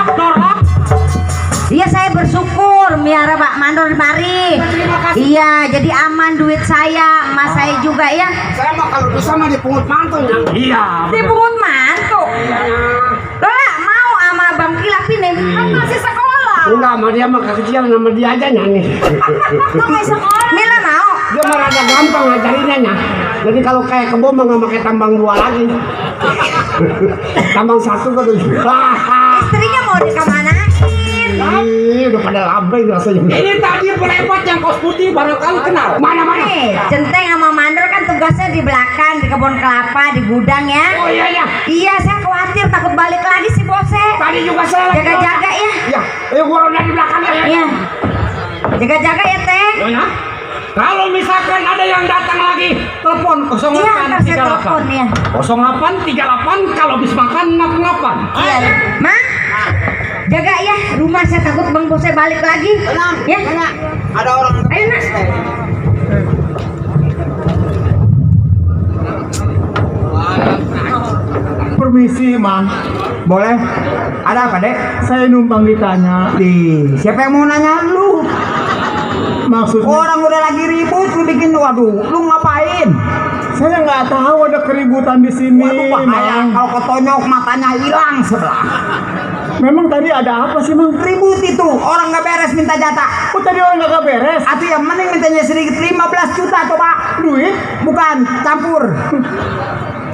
Dorok. Iya, saya bersyukur miara Pak Mandor mari. Iya, jadi aman duit saya, emas saya juga ya. Saya mah kalau bisa mah dipungut mantu. Iya. Dipungut mantu. Lola mau sama Bang Kilap ini kan masih sekolah. Enggak, sama dia mah kekecilan sama dia aja nyanyi. Masih sekolah. Mila mau. Dia mah rada gampang ngajarinnya nya. Jadi kalau kayak kebo mah nggak pakai tambang 2 lagi. Tambang 1 kan udah. Istrinya mau dikemanain? Ih, udah pada lambai rasanya. Ini tadi pelewat yang kaos putih barangkali kenal. Mana? Centeng sama Mandor kan tugasnya di belakang, di kebun kelapa, di gudang ya. Oh iya. Iya, saya khawatir takut balik lagi si bose. Tadi juga saya lagi Jaga-jaga ya. Iya, ayo gua udah di belakang ya. Iya. Jaga-jaga ya, Teh. Ya. Kalau misalkan ada yang datang lagi, telepon 0838. Iya, ntar saya telepon ya. 0838 kalau habis makan ngap-ngapan. Iya. Ma, jaga ya rumah, saya takut Bang Bose balik lagi. Ya. Ada orang. Ayo, Nak. Permisi, Mang. Boleh? Ada apa, Dek? Saya numpang ditanya. Siapa yang mau nanya lu? Maksudnya, Orang udah lagi ribut, lu bikin waduh, lu ngapain? saya nggak tahu ada keributan di sini, Waduh, bahaya. Mang. Kalau ketonyok matanya hilang sebelah. Memang tadi ada apa sih, Mang? Ribut itu, orang nggak beres minta jatah. Oh, tadi orang nggak beres. Atau yang mending mintanya sedikit 15 juta coba. Duit? Bukan, campur.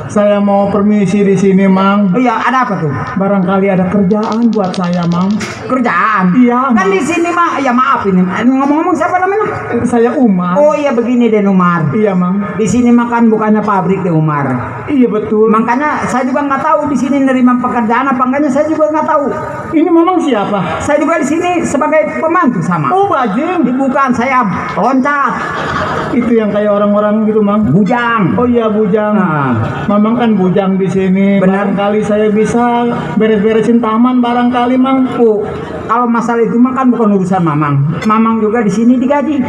Saya mau permisi di sini, Mang. Oh iya, ada apa tuh? Barangkali ada kerjaan buat saya, Mang. Kerjaan. Iya, Kan Mang. di sini mah, ya maaf ini. Ngomong-ngomong siapa namanya? Saya Umar. Oh iya begini deh Umar. Iya, Mang. Di sini makan bukannya pabrik deh Umar. Iya, betul. Makanya saya juga nggak tahu di sini nerima pekerjaan apa enggaknya, saya juga nggak tahu. Ini Mamang siapa? Saya juga di sini sebagai pembantu sama. Oh, Bajing. Bukan, saya loncat, Itu yang kayak orang-orang gitu, Mang. bujang. Oh iya, bujang. Nah. Mamang kan bujang di sini. Benar. Barangkali saya bisa beres-beresin taman barangkali, Mang. Oh, kalau masalah itu mah kan bukan urusan Mamang. Mamang juga di sini digaji.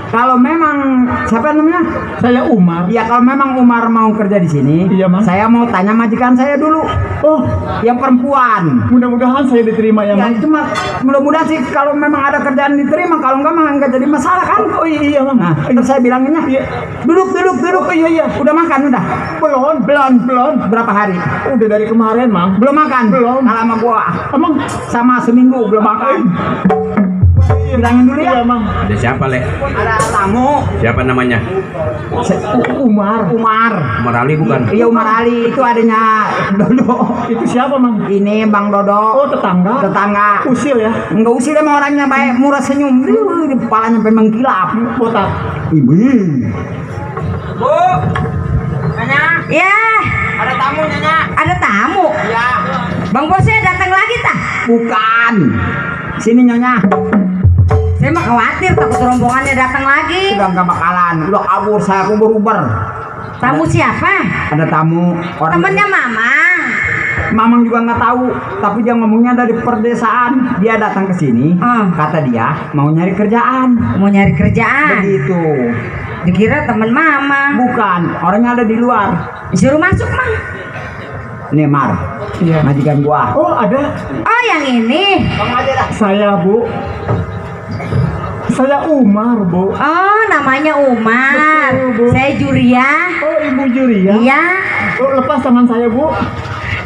Kalau memang siapa namanya? Saya Umar. Ya kalau memang Umar mau kerja di sini, Iya, Mang. saya mau tanya majikan saya dulu, Oh, yang perempuan. mudah-mudahan saya diterima ya, Ya Mang. itu mah mudah-mudahan sih kalau memang ada kerjaan diterima, kalau enggak mah enggak jadi masalah kan. Oh iya, Mang. Nah, terus saya bilanginnya, Iya. duduk. Oh iya. Udah makan udah? Belum. Berapa hari? Udah dari kemarin, Mang. Belum makan? Belum. Kalau sama gua Emang sama seminggu belum makan. Bilangin dulu ya. iya, Mang. Ada siapa, Le? Ada tamu. Siapa namanya? Umar. Umar. Umar Ali bukan? Iya Umar Ali, itu adanya Dodo. Itu siapa, Mang? Ini Bang Dodo. Oh, tetangga. Usil ya. Enggak usil emang orangnya baik, murah senyum. Di kepalanya sampai menggilap. Botak. Ibu. Bu. Nanya, Ya, ada tamu Nanya. ada tamu. Ya. Bang Bose datang lagi tah? Bukan. Sini Nyonya. Saya mah khawatir takut rombongannya datang lagi. Udah nggak bakalan. Udah kabur, saya kubur-uber. Tamu siapa? Ada tamu orang Temennya Mama. Mamang juga nggak tahu, tapi dia ngomongnya dari perdesaan. Dia datang ke sini, kata dia mau nyari kerjaan. Mau nyari kerjaan. Begitu. Dikira temen Mama. Bukan, orangnya ada di luar. Disuruh masuk, Mang. Nih Mar, Iya. majikan gua. Oh, ada. Oh, yang ini. Saya, Bu. Saya Umar, Bu. Oh, namanya Umar. Betul, Bu. Saya Juria. Oh, Ibu Juria. Iya. Oh, lepas tangan saya, Bu.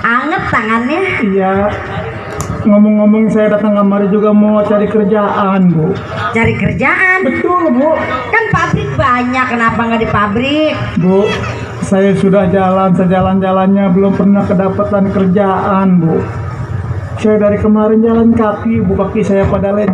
Anget tangannya. Iya. Ngomong-ngomong, saya datang kemari juga mau cari kerjaan, Bu. Cari kerjaan. Betul, Bu. Kan pabrik banyak, kenapa nggak di pabrik? Bu, saya sudah jalan sejalan-jalannya belum pernah kedapatan kerjaan, Bu. Saya dari kemarin jalan kaki, Bu, kaki saya pada lecet.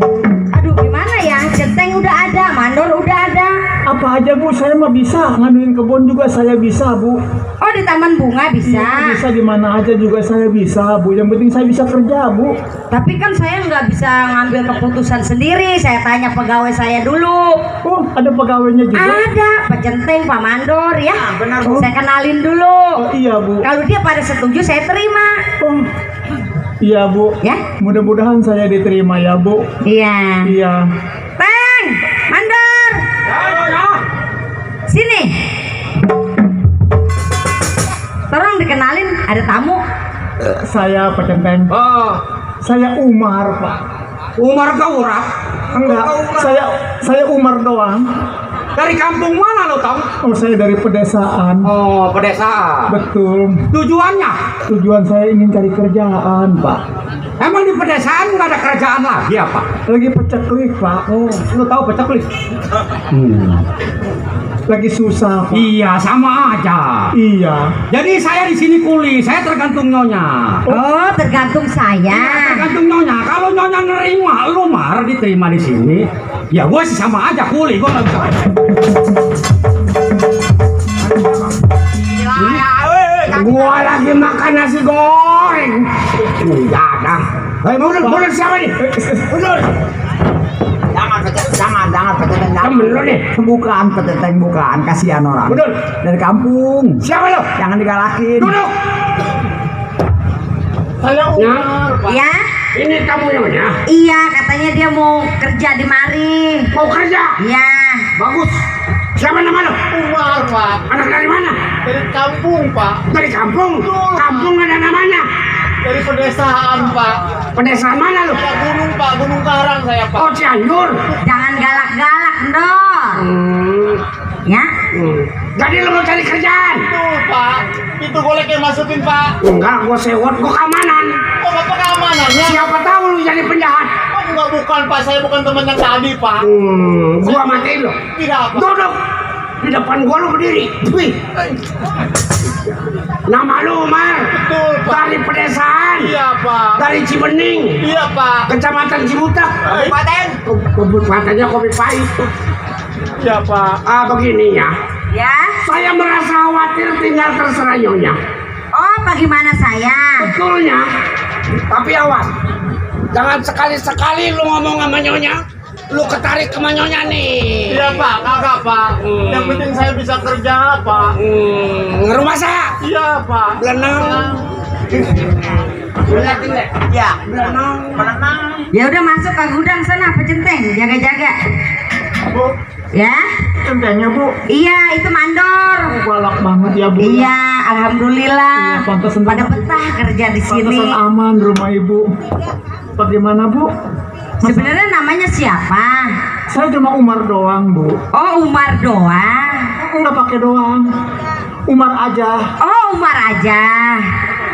Aduh, gimana ya? Centeng udah ada, mandor udah ada. Apa aja, Bu, saya mah bisa. Ngaduin kebun juga saya bisa, Bu. Oh, di taman bunga bisa. Iya, bisa di mana aja juga saya bisa, Bu. Yang penting saya bisa kerja, Bu. Tapi kan saya nggak bisa ngambil keputusan sendiri. Saya tanya pegawai saya dulu. Oh, ada pegawainya juga. Ada Pak Centeng, Pak Mandor ya. benar, Bu. Saya kenalin dulu. Oh, iya, Bu. Kalau dia pada setuju, saya terima. Oh, iya, Bu. Ya? Mudah-mudahan saya diterima ya, Bu. Iya. Iya. Teng, Mandor. Sini. Tolong dikenalin, ada tamu. Saya Pak Centeng. Oh, Saya Umar, Pak. Umar Gaurak. Enggak, saya Umar doang. Dari kampung mana lo tahu? Oh, saya dari pedesaan. Oh, pedesaan. Betul. Tujuannya? Tujuan saya ingin cari kerjaan, Pak. Emang di pedesaan nggak ada kerjaan lagi apa? Lagi peceklik, Pak. Oh, lo tahu peceklik? Lagi susah, Pak. Iya, sama aja. Iya. Jadi saya di sini kuli, saya tergantung nyonya. Oh, tergantung saya. Tergantung nyonya. Kalau nyonya nerima, lu mar diterima di sini. Ya gue sih sama aja kuli, gue nggak bisa. Gua lagi makan nasi goreng. Iya dah. Hei, mundur siapa nih? Mundur. Jangan Temen lu nih. bukan Petenteng, bukan, kasihan orang Mundur. dari kampung, Siapa lo? jangan digalakin. Duduk. Saya Umar, Pak. Ya? Ini kamu nyonya. Iya, katanya dia mau kerja di mari. Mau kerja? Iya. Bagus. Siapa nama lo? Umar, Pak. Anak dari mana? Dari kampung, Pak. Dari kampung. Kampung ada namanya. Dari pedesaan, Pak. Pedesaan mana lo? Gunung, Pak. Gunung Karang saya, Pak. Oh, Cianjur. Jangan galak-galak, Ndor. Ya? Jadi lo mau cari kerjaan? Betul, Pak. Itu goleknya masukin, Pak. Enggak, gue sewot, gue keamanan. Oh, Bapak keamanannya? Siapa tahu lu jadi penjahat? Oh, enggak, bukan, Pak. Saya bukan teman yang tadi, Pak. Gua matiin lo. Tidak, Pak. Duduk. Di depan gua lu berdiri. Wih. Nama lu Umar. Betul, Pak. Dari pedesaan. Iya, Pak. Dari Cibening. Iya, Pak. Kecamatan Cibutak. Kabupaten. Kabupatennya Kopi Pahit. Iya, Pak. Begini ya. Ya? Saya merasa khawatir tinggal terserah nyonya. Oh, bagaimana saya? Betulnya. Tapi awas. Jangan sekali-sekali lu ngomong sama nyonya. Lu ketarik ke nyonya nih. Iya, Pak. Kagak, Pak. Yang penting saya bisa kerja, Pak. Rumah saya. Iya, Pak. Belenang. Liatin deh. Ya, Belenang. Ya udah masuk ke gudang sana, Pecenteng, jaga-jaga. Bu, Ya? centengnya, Bu. Iya, itu mandor. Galak banget ya, Bu. Iya, alhamdulillah. Iya, pantesan Pada banget. betah kerja di sini. Pantesan aman rumah Ibu. Bagaimana, Bu? Sebenarnya namanya siapa? Saya cuma Umar doang, Bu. Oh, Umar doang. Enggak pakai doang. Umar aja. Oh, Umar aja.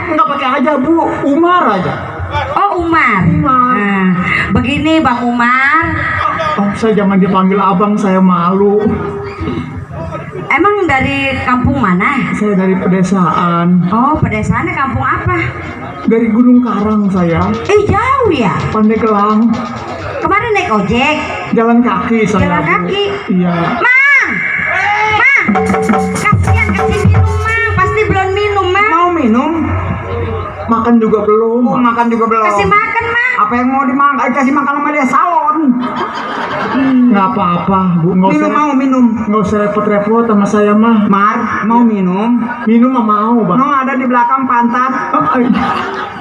Enggak pakai aja, Bu. Umar aja. Oh, Umar. Umar. Nah, begini Bang Umar. Oh, saya jangan dipanggil abang, saya malu. Emang dari kampung mana? Saya dari pedesaan. Oh, pedesaannya kampung apa? Dari Gunung Karang saya. Jauh ya? Pandeglang. Kemarin naik ojek. Jalan kaki saya. Jalan Bu. kaki? Iya. Mang! Mang! Kasihan kasih minum, Mang. Pasti belum minum, Mang. mau minum? Makan juga belum. Oh, makan juga belum. Kasih makan, Mang. Apa yang mau dimakan? Kasih makan sama dia salon. Nggak apa-apa, Bu. Nggak Minum usah, mau minum. nggak usah repot-repot sama saya mah. Mar, mau minum? Minum mah mau, Bang. No, ada di belakang pantat.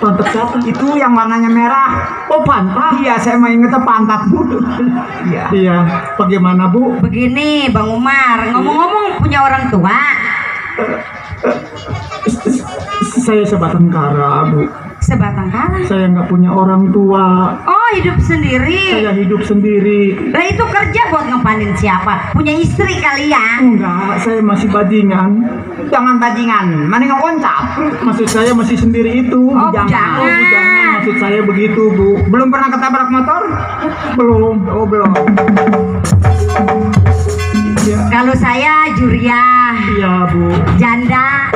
Pantat siapa? Itu yang warnanya merah. Oh, pantat. Iya, saya mau ingetnya pantat dulu. Iya. Iya. Bagaimana, Bu? Begini, Bang Umar. Ngomong-ngomong punya orang tua. Saya sebatang kara, Bu. Sebatang kara. Saya nggak punya orang tua. Oh, hidup sendiri. Saya hidup sendiri. Lah itu kerja buat ngepanin siapa? Punya istri kali ya? Enggak, saya masih bajingan. Jangan bajingan, mending ngoncap. Maksud saya masih sendiri itu. Oh, Jangan. jangan. Oh, jangan. Maksud saya begitu, Bu. Belum pernah ketabrak motor? Belum. Oh, belum. Iya, Kalau saya Juriah, iya, Bu. janda.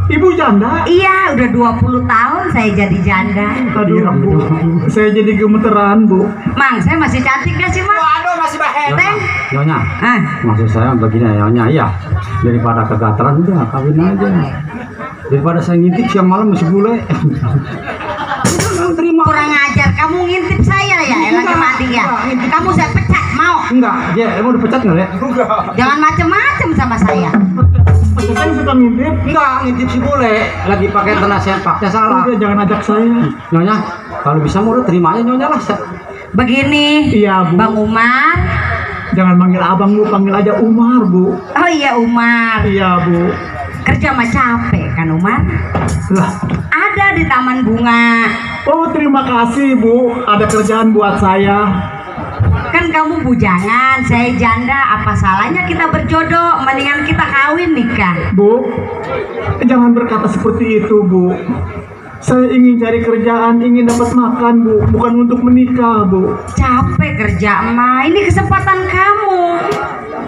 Ibu janda? Iya, udah 20 tahun saya jadi janda. Aduh, Bu. Saya jadi gemeteran, Bu. Mang, saya masih cantik gak sih, Mang? Aduh, masih bahet. Teng? Nyonya, Ah, maksud saya begini ya Nyonya, iya. Daripada kegataran udah kawin aja. Daripada saya ngintip siang malam masih bule. kurang ajar. Kamu ngintip saya ya, lagi mandi ya. Kamu saya pecat, mau? Enggak, dia emang udah pecat nggak ya? Jangan macem-macem sama saya. Maksud saya suka ngintip. Enggak, ngintip si bule. Lagi pakai nasihat paknya salah. Udah, jangan ajak saya. Nyonya, kalau bisa mau udah terima aja Nyonya lah. Begini, Iya, Bu. Bang Umar. Jangan manggil abang, Bu. Panggil aja Umar, Bu. Oh iya, Umar. Iya, Bu. Kerja mah capek kan Umar? Lah, Ada di Taman Bunga. oh terima kasih Bu, ada kerjaan buat saya. Kan kamu bujangan, saya janda, apa salahnya kita berjodoh? Mendingan kita kawin nikah. Bu, jangan berkata seperti itu Bu. Saya ingin cari kerjaan, ingin dapat makan Bu, bukan untuk menikah Bu. Capek kerja emak, ini kesempatan kamu.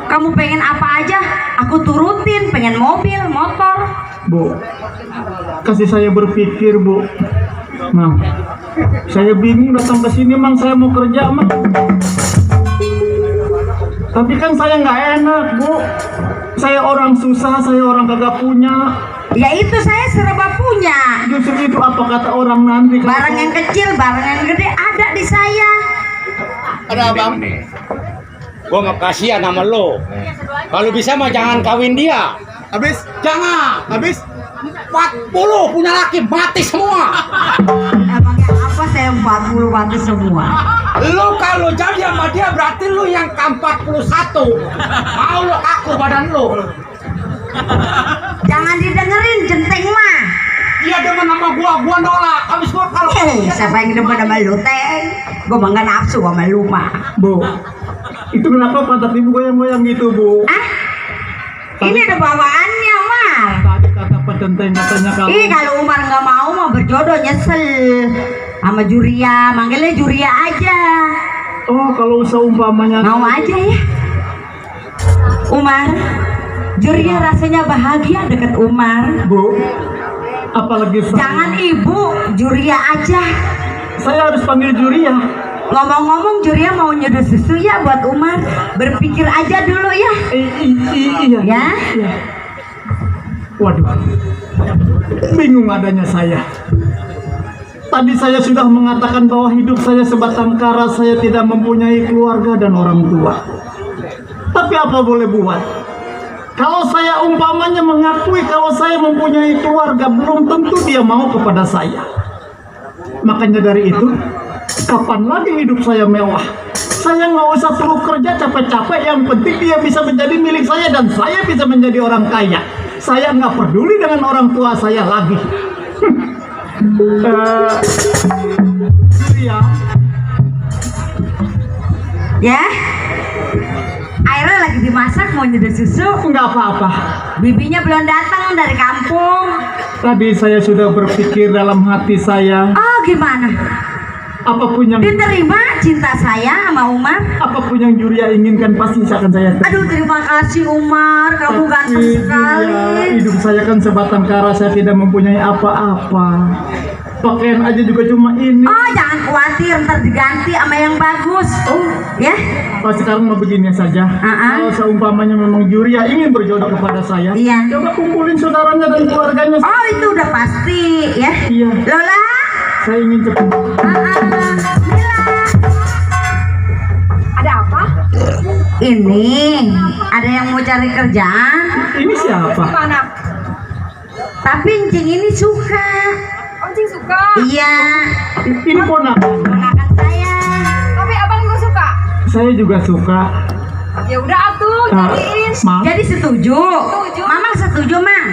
Kamu pengen apa aja, aku turutin. Pengen mobil, motor. Bu, kasih saya berpikir Bu. Mang, saya bingung datang ke sini Mang, saya mau kerja Mang. Tapi kan saya nggak enak Bu. Saya orang susah, saya orang kagak punya. Ya itu saya serba punya. Justru itu apa kata orang nanti? Barang yang kecil, barang yang gede ada di saya. Ada abang. Gua nggak kasihan sama lo. Kalau bisa mah jangan kawin dia. Habis, Jangan. habis. 40 punya laki mati semua. Emangnya apa saya 40 mati semua? Lo kalau jadi sama dia berarti lo yang ke-41. Mau lo aku badan lo. Jangan didengerin centeng mah. Dia demen sama gua nolak. Habis gua kalau Siapa yang demen sama lu teng? Gua mah nggak nafsu sama lu mah. Bu, itu kenapa pantat ibu goyang-goyang gitu Bu? Ah? Ini ada bawaannya Umar. Tadi kata petenteng katanya kalau Kalau Umar nggak mau berjodoh nyesel sama Juria, manggilnya Juria aja. oh kalau seumpamanya Mau aja ya. Umar, Juria rasanya bahagia deket Umar. Bu, apalagi Jangan ibu, Juria aja. saya harus panggil juri ya. Ngomong-ngomong Juria mau nyeduh susu ya buat Umar. Berpikir aja dulu ya. Iya. Ya? Iya. Waduh, bingung adanya saya. Tadi saya sudah mengatakan bahwa hidup saya sebatang kara, saya tidak mempunyai keluarga dan orang tua. Tapi apa boleh buat? Kalau saya umpamanya mengakui kalau saya mempunyai keluarga, belum tentu dia mau kepada saya. Makanya dari itu, kapan lagi hidup saya mewah? Saya nggak usah perlu kerja capek-capek, yang penting dia bisa menjadi milik saya dan saya bisa menjadi orang kaya. Saya nggak peduli dengan orang tua saya lagi. Iya. Ya? Airnya lagi dimasak mau nyeduh susu. Nggak apa-apa. Bibinya belum datang dari kampung. Tadi saya sudah berpikir dalam hati saya, Oh gimana? apapun yang Diterima cinta saya sama Umar? apapun yang Juria inginkan pasti akan saya terima. Aduh terima kasih Umar, kamu ganteng Tapi, sekali. Juria, hidup saya kan sebatang kara, saya tidak mempunyai apa-apa. Pakaian aja juga cuma ini. Oh jangan khawatir, ntar diganti sama yang bagus. Oh, Ya? oh sekarang mau begini saja. Kalau seumpamanya memang Juria ingin berjodoh kepada saya, Iya. coba kumpulin saudaranya dan keluarganya. Oh itu udah pasti ya. Iya, Lola. saya ingin cepat. Mila. Ada apa? Ini ada yang mau cari kerjaan. Ini siapa? Tapi Encing ini suka. Encing suka, Iya. Ini ponakan. Ponakan saya. tapi abang juga suka. Saya juga suka. Ya udah atuh, jadiin. Maaf. Jadi setuju. Setuju. Mama setuju Mang.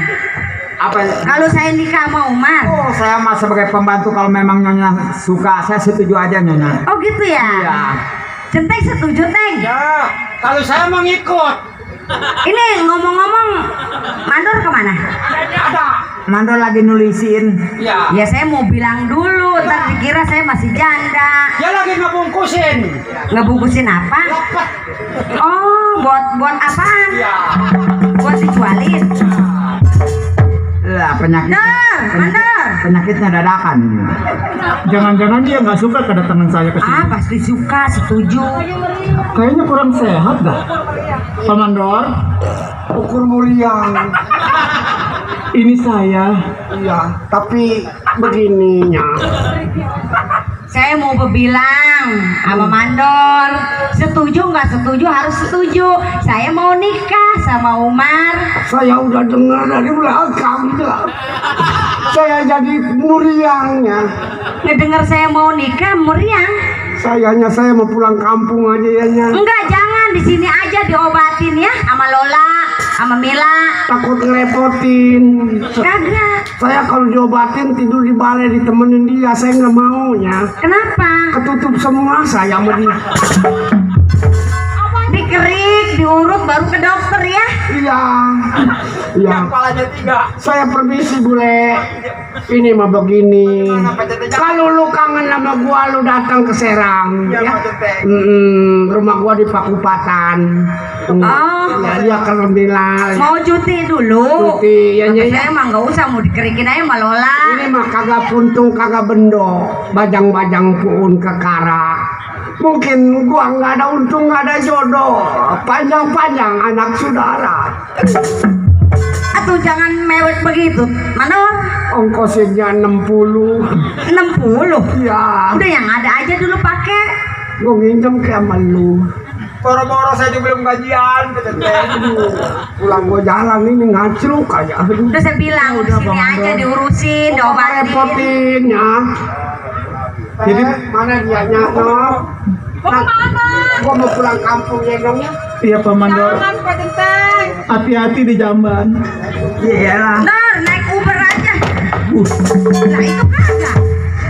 Apa? Kalau saya nikah sama Umar. Oh, saya mah sebagai pembantu kalau memang Nyonya suka, saya setuju aja Nyonya. Oh gitu ya. Iya. Centeng setuju Teng. Ya, kalau saya mau ngikut. Ini ngomong-ngomong, Mandor kemana? Ada. Mandor lagi nulisin. Ya. Ya saya mau bilang dulu, ntar dikira saya masih janda. Dia lagi ngebungkusin. Ngebungkusin apa? Lepet. Oh, buat apaan? Ya. Buat dijualin. Lah, Mandor. penyakitnya dadakan ini. Jangan-jangan dia nggak suka kedatangan saya ke sini. Ah, pasti suka, setuju. Kayaknya kurang sehat dah. Pak Mandor, Ukur muriang. ini saya. Iya, tapi begininya. Saya mau berbilang sama Mandor. Setuju nggak setuju harus setuju. Saya mau nikah sama Umar. Saya udah dengar dari belakang dah. Saya jadi muriangnya. Ngedengar saya mau nikah meriang. Saya mau pulang kampung aja ya. Enggak, jangan di sini aja diobatin ya sama Lola. sama Mila. Takut ngerepotin. Kagak. Saya kalau diobatin tidur di balai ditemenin dia, saya nggak maunya. Kenapa? Ketutup semua saya sama dia. Dikerik, diurut baru ke dokter ya. Iya. Iya. Kepalanya 3. Saya permisi bule. Ini mah begini. Kalau lu kangen sama gua, lu datang ke Serang. Ya. Rumah gua di Pakupatan. Oh. Ya ke Rembilan. Mau cuti dulu. Cuti, ya, ya, ya. Saya emang nggak usah, mau dikerikin aja sama Lola. Ini mah kagak puntung, kagak bendo. Bajang-bajang puun kekara. Mungkin gua nggak ada untung, nggak ada jodoh. Panjang-panjang anak saudara. Atuh jangan mewek begitu. Mana? Ongkosnya 60. 60. Ya. Udah yang ada aja dulu pakai. Gua nginjem ke sama lu. Boro-boro saya juga belum gajian. Pulang gua jalan ini ngacruk kayak. Udah saya bilang udah sini aja diurusin, diobatin. Repotin ya. Jadi mana dia Nok? Mau kemana? Gua mau pulang kampung ya dong ya. Iya Pak Mandor. Jangan Pak Centeng. Hati-hati di jamban. Iyalah. Ntar naik Uber aja. Nah itu kagak.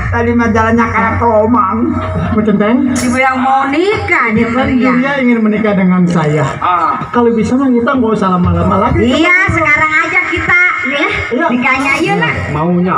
Tadi mah jalannya kayak kelomang. Pak Centeng, Dibilang mau nikah dia kan teriak. Julia ingin menikah dengan saya. Kalau bisa mah kita nggak usah lama-lama lagi. Iya sekarang aja kita ya nikahnya aja lah. Maunya.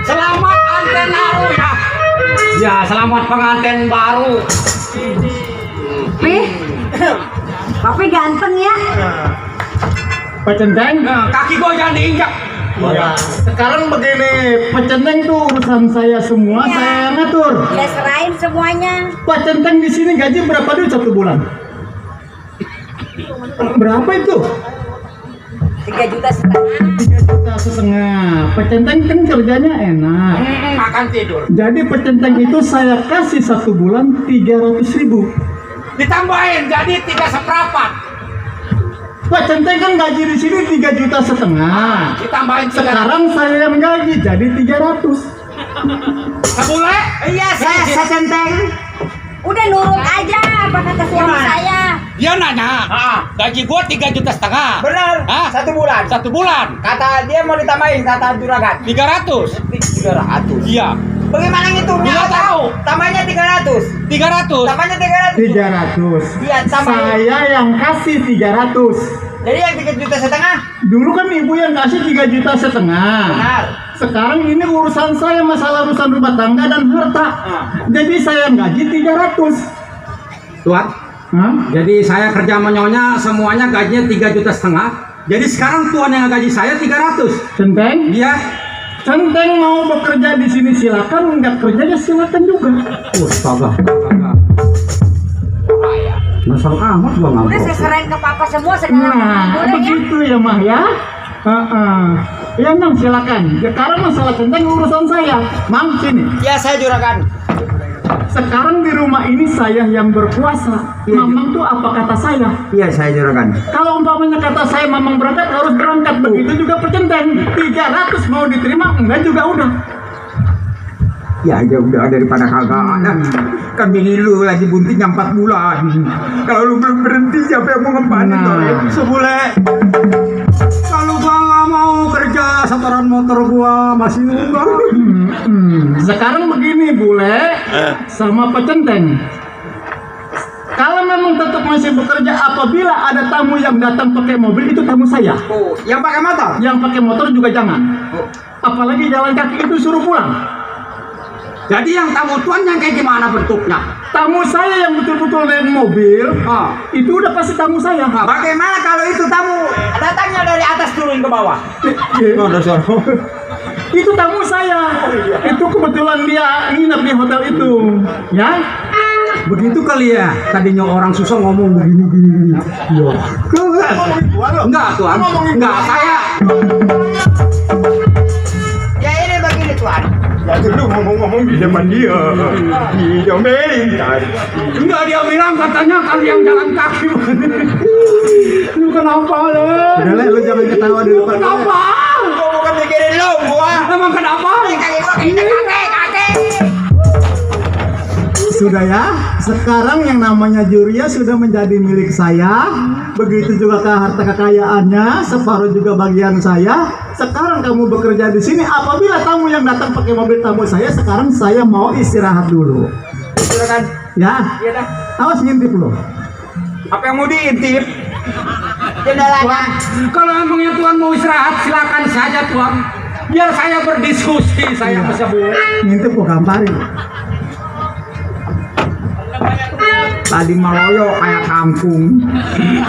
Selamat anten baru ya. Ya, selamat pengantin baru. Tapi ganteng ya. Pak Centeng, Kaki gua jangan diinjak. ya. Sekarang begini, Pak Centeng tuh urusan saya semua, saya yang ngatur. Ya serahin semuanya. Pak Centeng di sini gaji berapa duit 1 bulan? Berapa itu? 3,5 juta. 3,5 juta. Pak Centeng kan kerjanya enak. Makan tidur. Jadi Pak Centeng itu saya kasih 1 bulan 300.000. Ditambahin jadi 3/4. Pak Centeng kan gaji di sini 3,5 juta. Ditambahin Sekarang saya yang gaji jadi 300. sebule. Iya, saya Centeng. Udah nurut aja apa kata suami saya. Dia nanya, gaji gua 3,5 juta. Benar. Hah? 1 bulan. 1 bulan. Kata dia mau ditambahin, kata juragan. 300. 300. Iya. Bagaimana ngitungnya? Nggak tahu. Tambahnya 300. 300. Tambahnya 300. 300. Iya, tambah. Saya yang kasih 300. Jadi yang 3,5 juta. Dulu kan ibu yang kasih 3,5 juta. Benar. Sekarang ini urusan saya masalah urusan rumah tangga dan harta. Jadi saya yang gaji 300. Tuan, Hah? jadi saya kerja sama Nyonya semuanya gajinya 3,5 juta. Jadi sekarang tuan yang gaji saya 300. Centeng? Iya. Centeng mau bekerja di sini silakan, enggak kerja ya silakan juga. Astaga. Masalah amat gua nggak Udah saya serahin ke papa semua sekarang. Nah, Boleh ya? begitu ya Mah ya. Ya Mang silakan. Sekarang masalah Centeng urusan saya. Mang sini. Ya, saya juragan. Sekarang di rumah ini saya yang berkuasa. Mamang tuh apa kata saya? Iya, saya juragan. Kalau umpamanya kata saya Mamang berangkat harus berangkat. Begitu juga Percenteng. 300 mau diterima enggak juga udah. Ya udah daripada kagak. Kan bini lu lagi buntingnya 4 bulan. Kalau lu belum berhenti siapa yang mau ngempanin sebule. Kalau gua nggak mau kerja setoran motor gua masih nunggu. Sekarang begini Bule sama Percenteng. Kalau memang tetap masih bekerja, apabila ada tamu yang datang pakai mobil, itu tamu saya. Oh, yang pakai motor? Yang pakai motor juga jangan. Apalagi jalan kaki itu suruh pulang. Jadi yang tamu tuan yang kayak gimana bentuknya? tamu saya yang betul-betul naik mobil, itu udah pasti tamu saya. Bagaimana kalau itu tamu datangnya dari atas turun ke bawah? Itu tamu saya. Itu kebetulan dia nginep di hotel itu, ya. Begitu kali ya. Tadinya orang susah ngomong begini. Iya. Enggak, Tuan. Enggak, saya. Ya ini begini Tuan. Ya dulu ngomong-ngomong di depan dia. Diomelin. Enggak, dia bilang katanya kalau yang jalan kaki. Lu kenapa lu? Udah lah, lu jangan ketawa di depan. Kenapa? Gua bukan mikirin lu, gua. Emang kenapa? Kaki gua kakek. Sudah ya, sekarang yang namanya Juria sudah menjadi milik saya. Begitu juga ke harta kekayaannya, separuh juga bagian saya. Sekarang kamu bekerja di sini. Apabila tamu yang datang pakai mobil tamu saya, sekarang saya mau istirahat dulu. Silakan. Ya, Iya dah. awas ngintip loh. Apa yang mau diintip? Jendelanya. Kalau emangnya Tuan mau istirahat, silakan saja Tuan. Biar saya berdiskusi, saya bisa boleh. Ngintip kok gamparin. Tadi meloyo kayak kampung.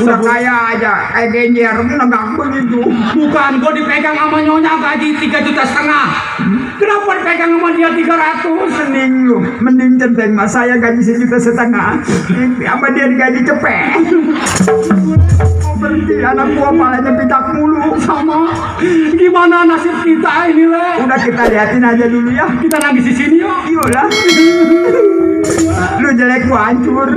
Udah kaya aja, kayak genjer, menegak begitu. Bukan, gua dipegang sama nyonya gaji 3,5 juta. Kenapa dipegang sama dia 300? Mending lu, mending centeng mas saya gaji 1,5 juta. Sama dia digaji cepet. Mau berhenti, anak gua palanya pitak mulu. Sama. Gimana nasib kita ini, Le? Udah kita liatin aja dulu ya. Kita nangis di sini yuk. Iyalah. Lu jelek gua hancur.